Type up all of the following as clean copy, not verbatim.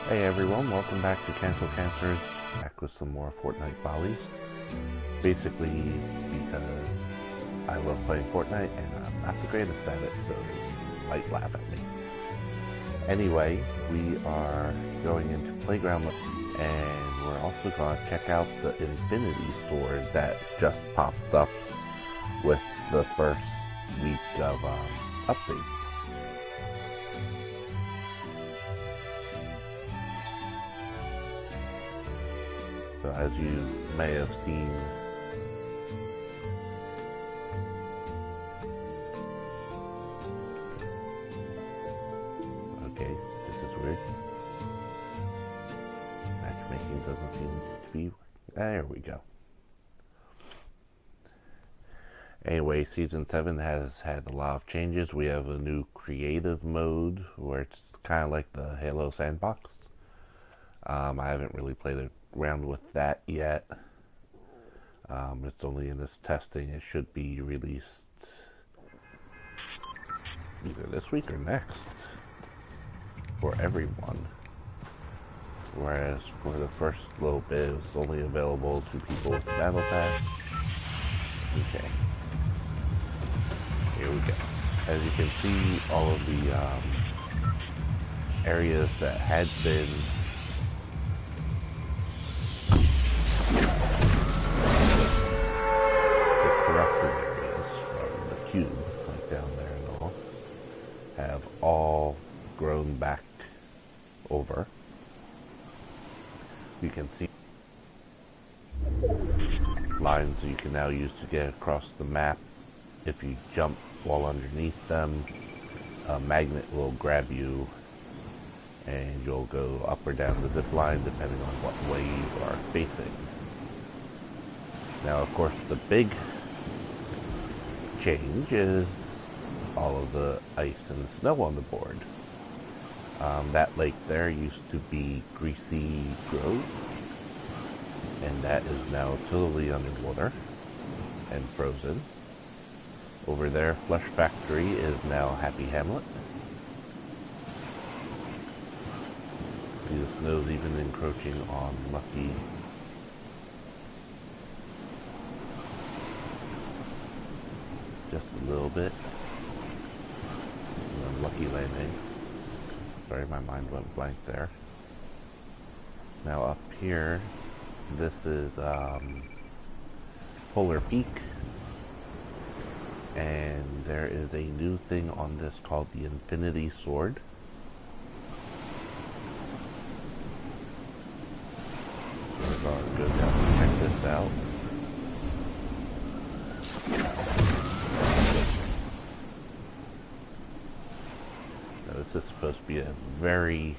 Hey everyone, welcome back to Cancel Cancers, back with some more Fortnite follies. Basically because I love playing Fortnite and I'm not the greatest at it, so you might laugh at me. Anyway, we are going into Playground and we're also going to check out the Infinity Sword that just popped up with the first week of updates. So as you may have seen, okay, this is weird. Matchmaking doesn't seem to be, there we go. Anyway, Season 7 has had a lot of changes. We have a new creative mode where it's kind of like the Halo sandbox. I haven't really played around with that yet. It's only in this testing. It should be released either this week or next for everyone. Whereas for the first little bit, it was only available to people with the Battle Pass. Okay. Here we go. As you can see, all of the areas that had been cube, like down there and all, have all grown back over. You can see lines that you can now use to get across the map. If you jump while underneath them, a magnet will grab you and you'll go up or down the zip line depending on what way you are facing. Now, of course, the big change is all of the ice and snow on the board. That lake there used to be Greasy Grove, and that is now totally underwater and frozen. Over there, Flesh Factory is now Happy Hamlet. See, the snow's even encroaching on Lucky. Just a little bit. And then Lucky Landing. Sorry, my mind went blank there. Now up here, this is Polar Peak. And there is a new thing on this called the Infinity Sword. So we're going to go down and check this out. This is supposed to be a very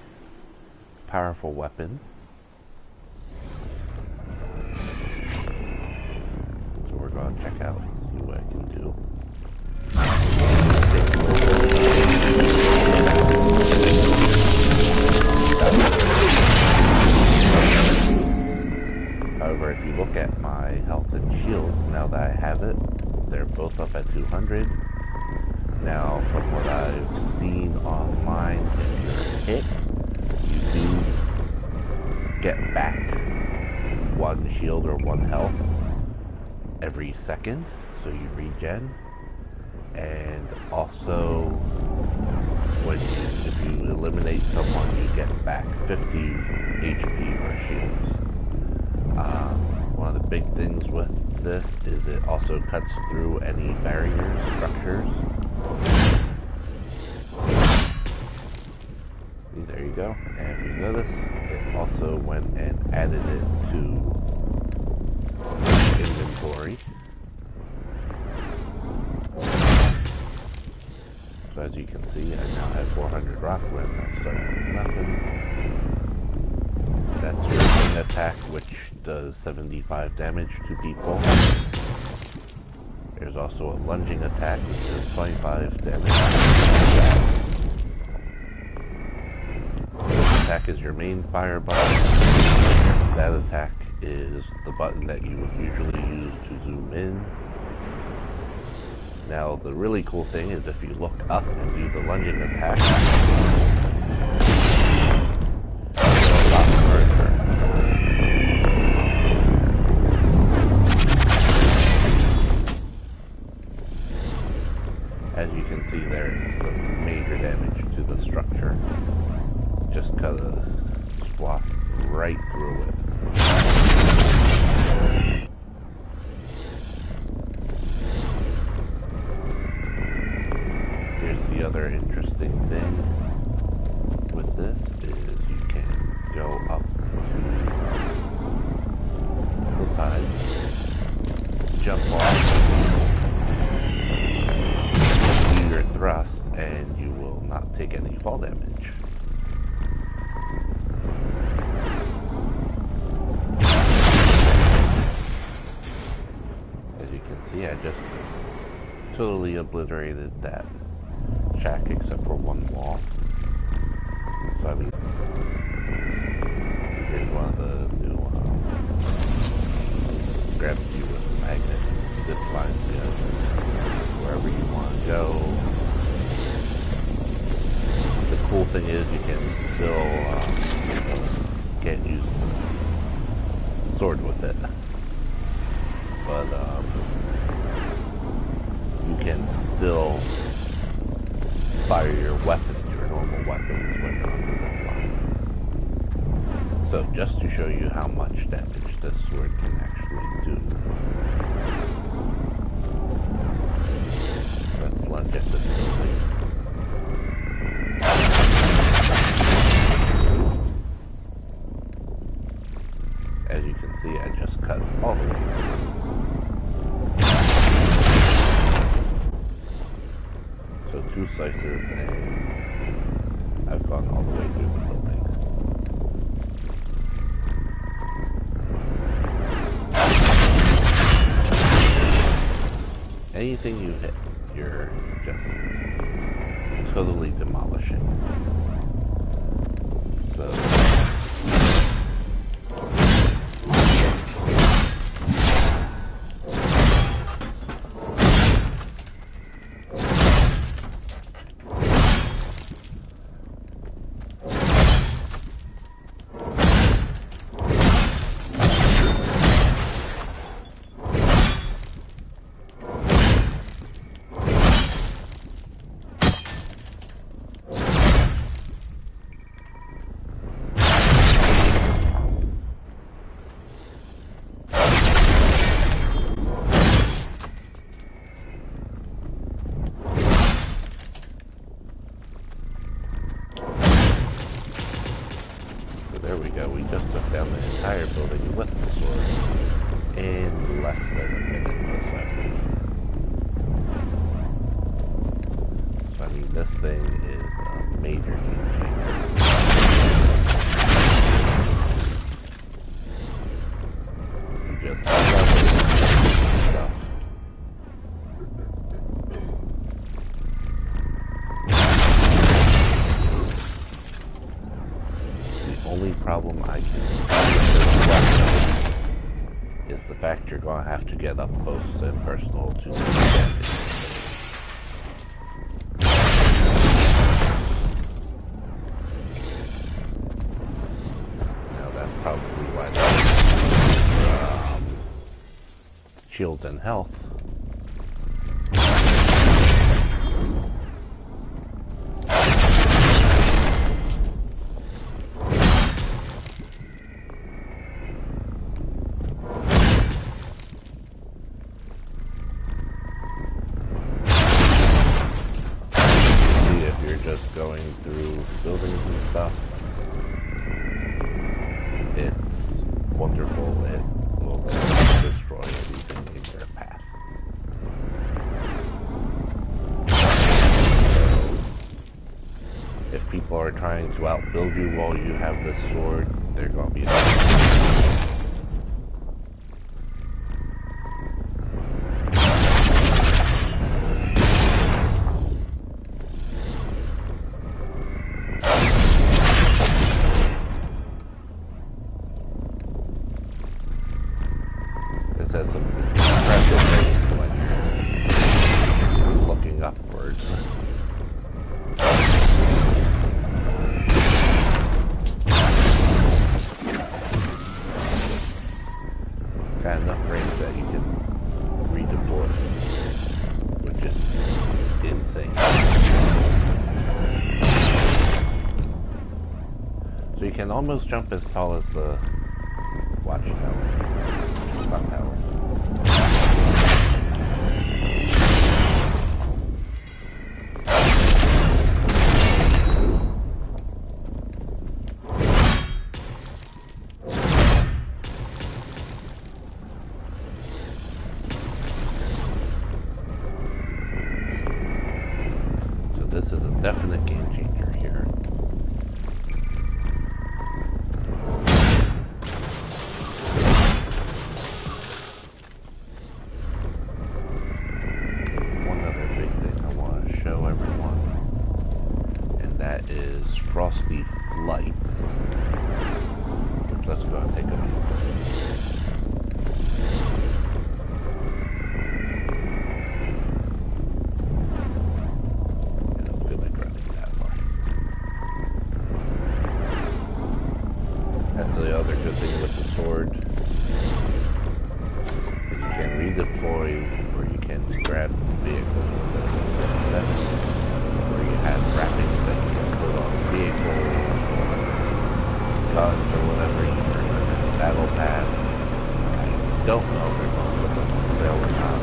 powerful weapon. So we're going to check out and see what it can do. However, if you look at my health and shields, now that I have it, they're both up at 200. Now, from what I've seen online, if you're hit, you do get back one shield or one health every second, so you regen. And also, if you eliminate someone, you get back 50 HP or shields. One of the big things with this is it also cuts through any barriers, structures. See, there you go. And if you notice, it also went and added it to inventory. So as you can see, I now have 400 rock when I started with nothing. That's your main attack, which does 75 damage to people. There's also a lunging attack, which does 25 damage. This attack is your main fire button. That attack is the button that you would usually use to zoom in. Now, the really cool thing is if you look up and do the lunging attack, launcher. Just cut a swath right through it. Here's the other interesting thing with this is you can go up to the sides, jump off, do your thrust, and you will not take any fall damage. As you can see, I just totally obliterated that shack except for one wall. So I mean, here's one of the new grabs you with a magnet, zip lines you wherever you want to go. The cool thing is you can still can't use the sword with it, but you can still fire your weapons, your normal weapons, when you're on the zip line. So just to show you how much damage this sword can actually do, let's lunge at this building. As you can see, I just cut all the way through. So 2 slices, and I've gone all the way through the building. Anything you hit, you're just totally demolishing. So there we go, we just took down the entire building with the sword in less than a minute, most likely. So I mean, this thing is a major game changer. You just love stuff. The only problem I can see with this weapon is the fact you're going to have to get up close and personal to do damage. Now that's probably why there's shields and health. Just going through buildings and stuff, it's wonderful. It will destroy everything in your path. So, if people are trying to outbuild you while you have this sword, they're going to be has some impressive things when you're looking upwards. can almost jump as tall as the watchtower. Clock tower. So this is a definite game changer here. Is Frosty Flights. Let's go and take a look. I'm good at running that far. That's the other good thing with the sword. You can redeploy, or you can grab vehicles with it. Or you have wrappings that you can put on vehicles or guns or whatever you bring in the battle pass. I don't know if they're going to put them on sale or not.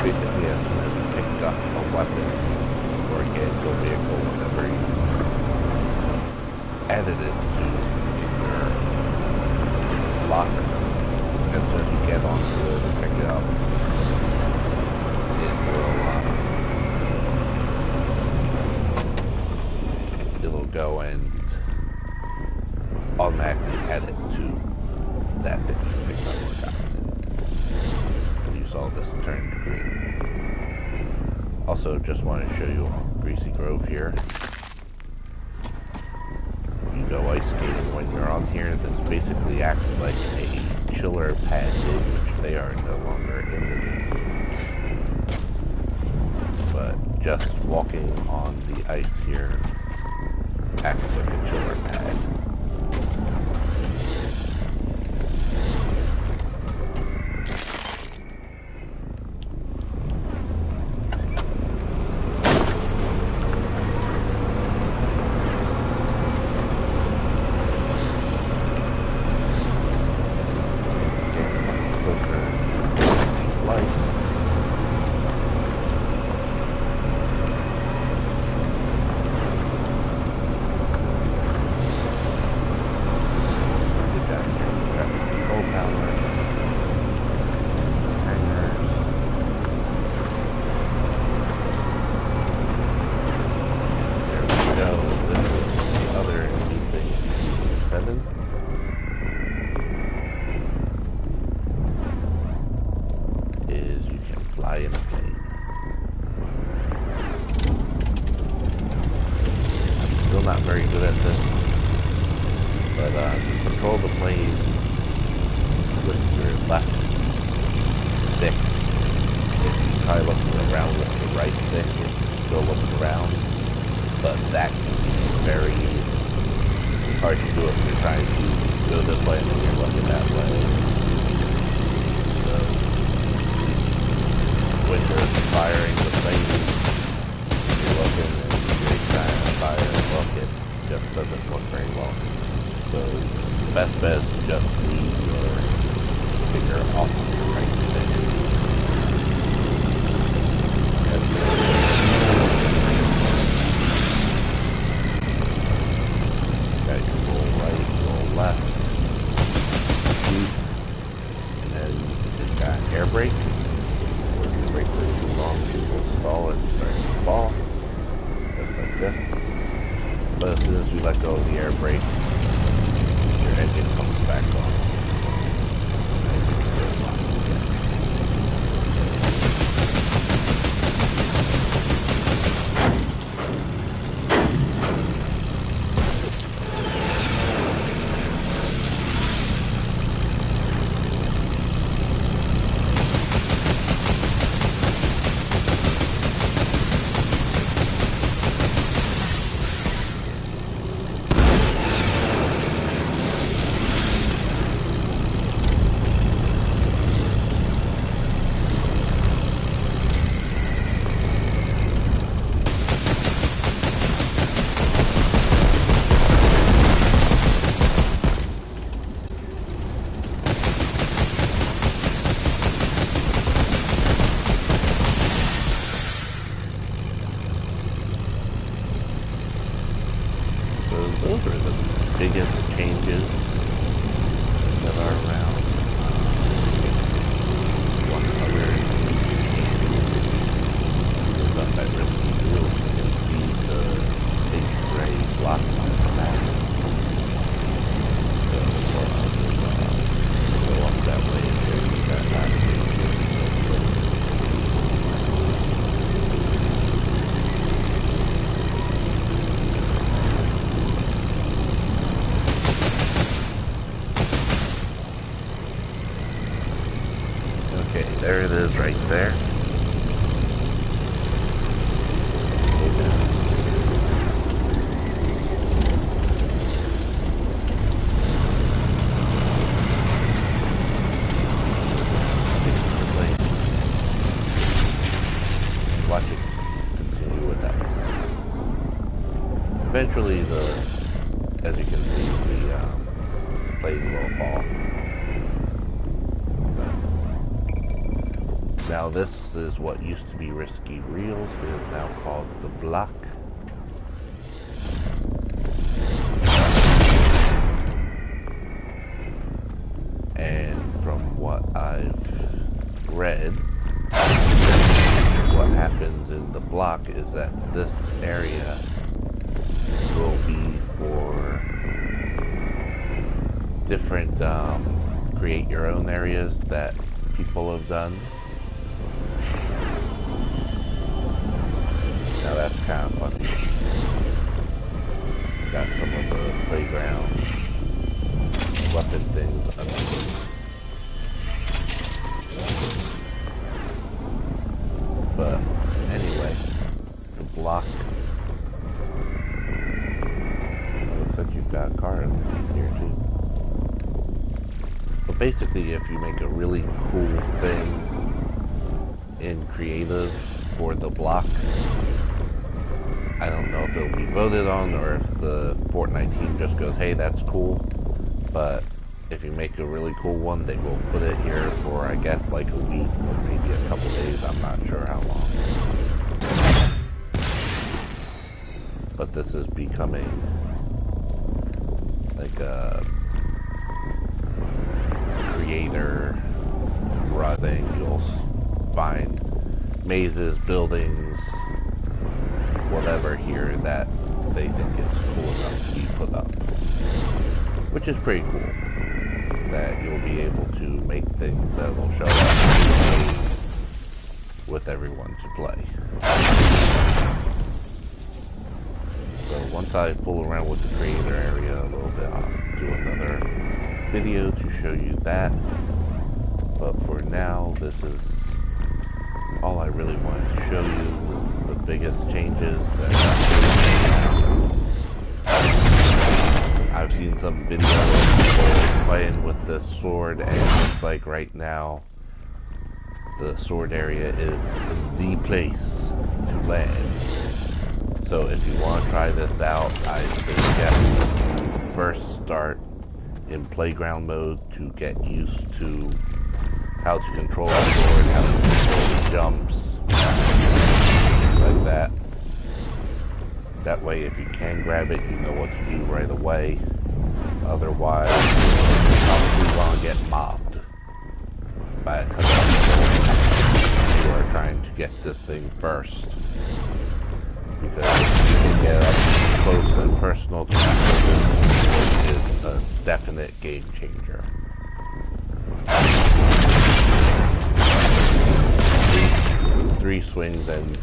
Basically, as soon as you pick up a weapon or get into a vehicle, whenever you edit it to your locker, as soon as you get onto it and pick it up, it'll go and automatically edit to that thing you picked up or got. And you saw this turn green. Also, just want to show you on Greasy Grove here. You go ice skating when you're on here. This basically acts like a chiller pad did, which they are no longer in the game. But just walking on the ice here acts like a chiller pad. Not very good at this, but to control the plane with your left stick, if you try looking around with the right stick, it's still looking around, but that can be very hard to do if you're trying to go this way and then you're looking that way. So when you're firing the plane, you're looking and you're trying to fire and look, it just doesn't work very well. So the best bet is to just leave your finger off of your right stick. Okay, roll right, roll left, shoot, and then you've got air brake. If you brake for too long, you will stall and start to fall, just like this. But as soon as you let go of the air brake, your engine comes back on. those are the biggest changes that are around. One other is up at Risky Wheels. You can see the big gray block on the map. So go up that way and there's that last thing. Okay, there it is right there. Watch it continue with that. Eventually, as you can see, the plane will fall. Now this is what used to be Risky Reels. It is now called the Block. And from what I've read, what happens in the Block is that this area will be for different create your own areas that people have done. Now that's kind of funny. Got some of the playground weapon things underneath. But anyway, the Block. Looks like you've got a car underneath here too. But basically, if you make a really cool thing in creative for the Block, I don't know if it'll be voted on or if the Fortnite team just goes, hey, that's cool. But if you make a really cool one, they will put it here for, I guess, like a week or maybe a couple days. I'm not sure how long. But this is becoming like a creator raw thing. You'll find mazes, buildings, whatever here that they think is cool enough to be put up, which is pretty cool. That you'll be able to make things that will show up with everyone to play. So once I fool around with the creator area a little bit, I'll do another video to show you that. But for now, this is all I really wanted to show you. The biggest changes that I've seen some videos of people playing with this sword, and it looks like right now the sword area is the place to land. So if you want to try this out, I suggest first start in playground mode to get used to how to control the sword, how to control the jumps, like that. That way, if you can grab it, you know what to do right away. Otherwise, you're probably going to get mobbed by a couple who are trying to get this thing first. Because if you can get up close and personal to people, this is a definite game changer. Three swings and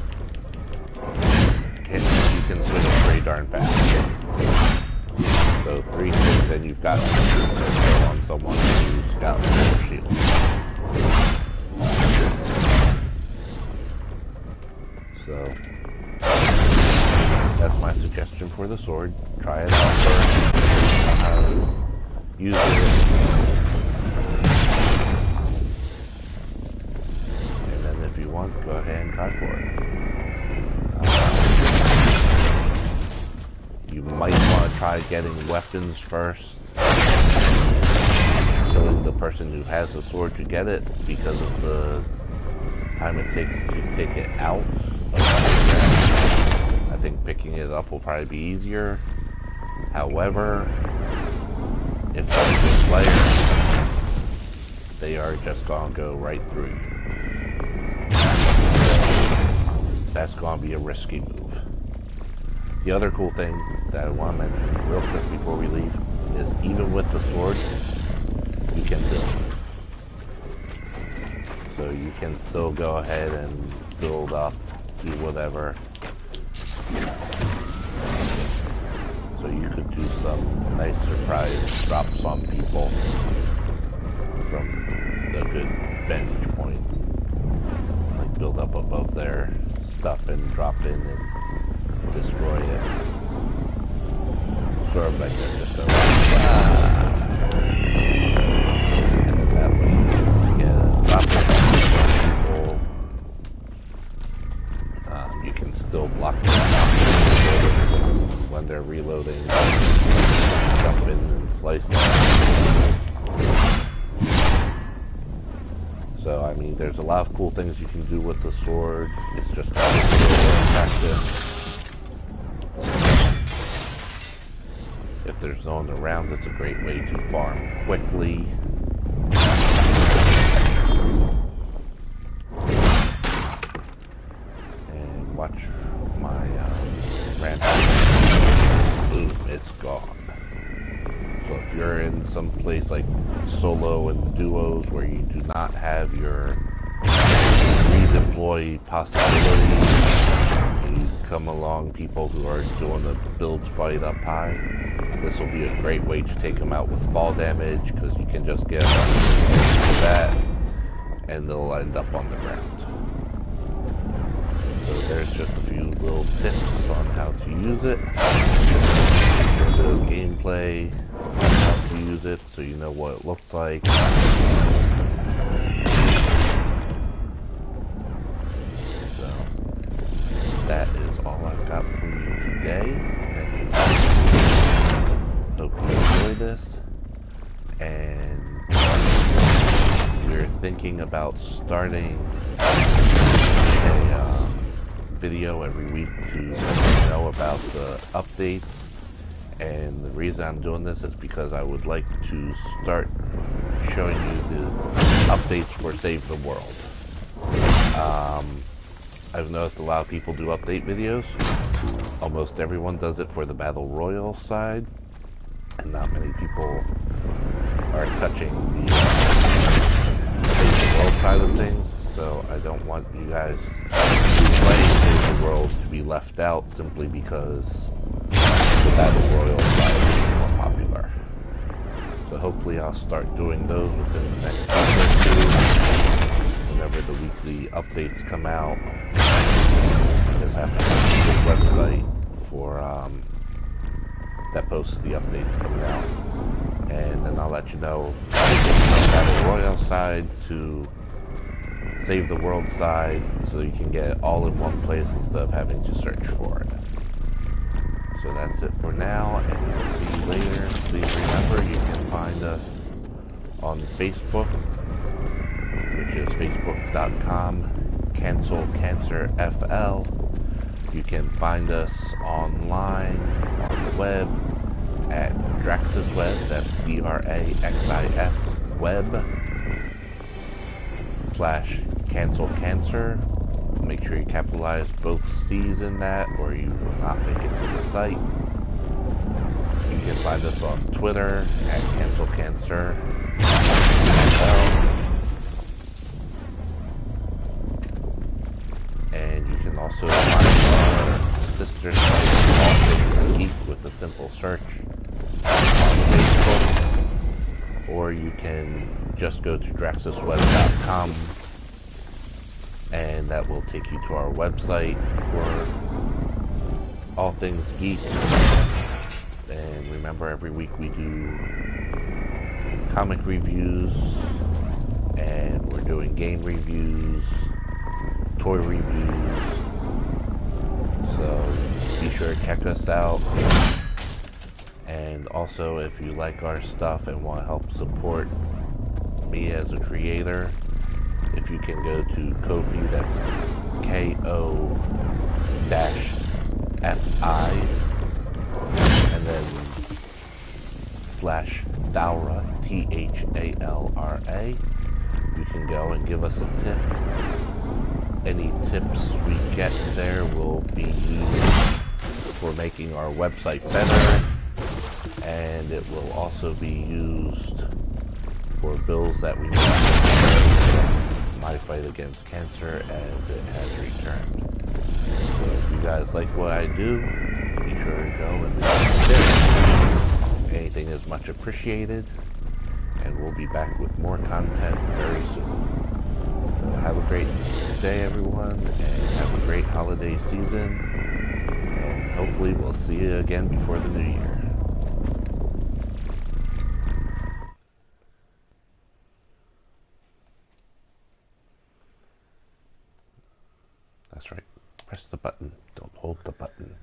you can swing it pretty darn fast. So 3 swings and you've got to kill on someone who's got a full shield. So that's my suggestion for the sword. Try it out first. Use it. If you want, go ahead and try for it. You might want to try getting weapons first. Killing the person who has the sword to get it because of the time it takes to take it out. I think picking it up will probably be easier. However, if there's a player, they are just gonna go right through you. That's gonna be a risky move. The other cool thing that I want to mention real quick before we leave is even with the sword, you can build. So you can still go ahead and build up, do whatever. So you could do some nice surprise drops on people from a good vantage point. Like build up above their stuff and drop in and destroy it. Sort of like that, just go and then that way you can drop it on people. You can still block them when they're reloading. Jump in and slice them. So, I mean, there's a lot of cool things you can do with the sword. It's just practice. If there's no one around, it's a great way to farm quickly. And watch my random. Boom, it's gone. So if you're in some place like solo and duos where you do not have your redeploy possibilities, you come along people who are doing the build fight up high, this will be a great way to take them out with fall damage, because you can just get that and they'll end up on the ground. So there's just a few little tips on how to use it. A bit of gameplay on how to use it so you know what it looks like. So that is all I've got for you today. Thank you. Hope you enjoy this. And we're thinking about starting a video every week to let you know about the updates. And the reason I'm doing this is because I would like to start showing you the updates for Save the World. I've noticed a lot of people do update videos. Almost everyone does it for the Battle Royale side, and not many people are touching the Save the World side of things. So I don't want you guys who play Save the World to be left out simply because the Battle Royale side is more popular. So hopefully I'll start doing those within the next week or two, whenever the weekly updates come out. I just have to have a good website for that posts the updates coming out, and then I'll let you know from the Battle Royale side to Save the World side, so you can get it all in one place instead of having to search for it. So that's it for now, and we'll see you later. Please remember, you can find us on Facebook, which is facebook.com/CancelCancerFL. You can find us online on the web at DraxisWeb, that's DRAXIS web /CancelCancer. Make sure you capitalize both C's in that, or you will not make it to the site. You can find us on Twitter at CancelCancerFL. And you can also find our sister site, All Things Geek, with a simple search on Facebook. Or you can just go to DraxisWeb.com, and that will take you to our website for All Things Geek. And remember, every week we do comic reviews, and we're doing game reviews, toy reviews, so be sure to check us out. And also, if you like our stuff and want to help support me as a creator, if you can go to Ko-fi, that's Ko-fi, and then patreon.com/Thalra, Thalra. You can go and give us a tip. Any tips we get there will be used for making our website better, and it will also be used for bills that we need for my fight against cancer as it has returned. So if you guys like what I do, be sure to go and leave a tip. Anything is much appreciated, and we'll be back with more content very soon. So have a great day, everyone, and have a great holiday season, and hopefully we'll see you again before the new year. That's right. Press the button. Don't hold the button.